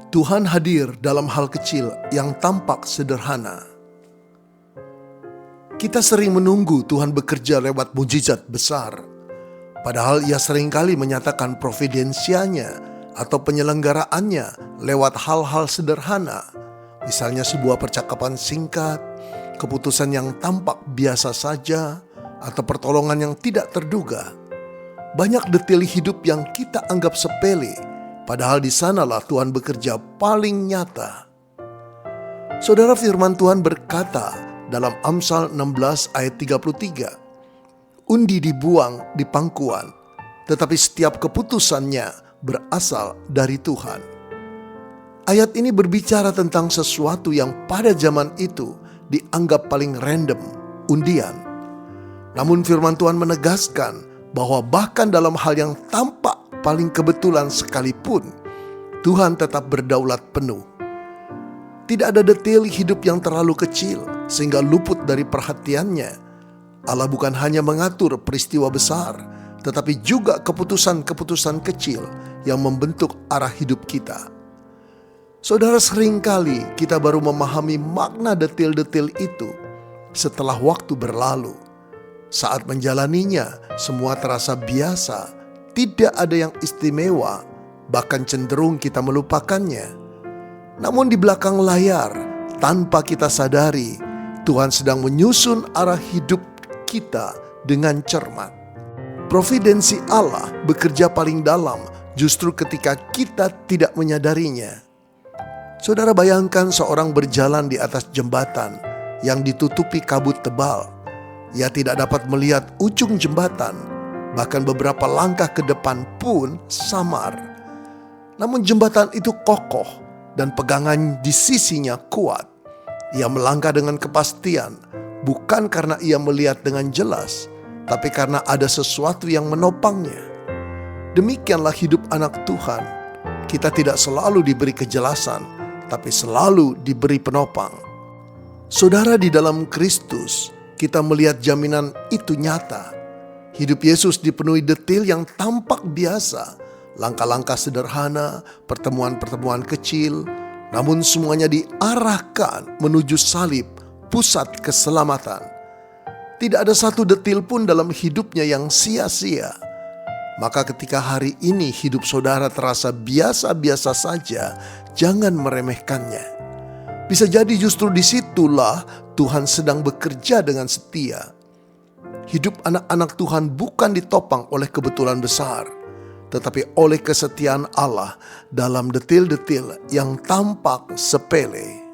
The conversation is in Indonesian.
Tuhan hadir dalam hal kecil yang tampak sederhana. Kita sering menunggu Tuhan bekerja lewat mujizat besar, padahal Ia seringkali menyatakan providensianya atau penyelenggaraannya lewat hal-hal sederhana, misalnya sebuah percakapan singkat, keputusan yang tampak biasa saja, atau pertolongan yang tidak terduga. Banyak detail hidup yang kita anggap sepele, padahal di sanalah Tuhan bekerja paling nyata. Saudara, firman Tuhan berkata dalam Amsal 16 ayat 33, "Undi dibuang di pangkuan, tetapi setiap keputusannya berasal dari Tuhan." Ayat ini berbicara tentang sesuatu yang pada zaman itu dianggap paling random, undian. Namun firman Tuhan menegaskan bahwa bahkan dalam hal yang tampak paling kebetulan sekalipun, Tuhan tetap berdaulat penuh. Tidak ada detail hidup yang terlalu kecil sehingga luput dari perhatiannya. Allah bukan hanya mengatur peristiwa besar, tetapi juga keputusan-keputusan kecil yang membentuk arah hidup kita. Saudara, seringkali kita baru memahami makna detail-detail itu setelah waktu berlalu. Saat menjalaninya, semua terasa biasa, tidak ada yang istimewa, bahkan cenderung kita melupakannya. Namun di belakang layar, tanpa kita sadari, Tuhan sedang menyusun arah hidup kita dengan cermat. Providensi Allah bekerja paling dalam justru ketika kita tidak menyadarinya. Saudara, bayangkan seorang berjalan di atas jembatan yang ditutupi kabut tebal. Ia tidak dapat melihat ujung jembatan, bahkan beberapa langkah ke depan pun samar. Namun jembatan itu kokoh dan pegangan di sisinya kuat. Ia melangkah dengan kepastian, bukan karena ia melihat dengan jelas, tapi karena ada sesuatu yang menopangnya. Demikianlah hidup anak Tuhan. Kita tidak selalu diberi kejelasan, tapi selalu diberi penopang. Saudara, di dalam Kristus, kita melihat jaminan itu nyata. Hidup Yesus dipenuhi detail yang tampak biasa, langkah-langkah sederhana, pertemuan-pertemuan kecil, namun semuanya diarahkan menuju salib, pusat keselamatan. Tidak ada satu detail pun dalam hidupnya yang sia-sia. Maka ketika hari ini hidup saudara terasa biasa-biasa saja, jangan meremehkannya. Bisa jadi justru disitulah Tuhan sedang bekerja dengan setia. Hidup anak-anak Tuhan bukan ditopang oleh kebetulan besar, tetapi oleh kesetiaan Allah dalam detail-detail yang tampak sepele.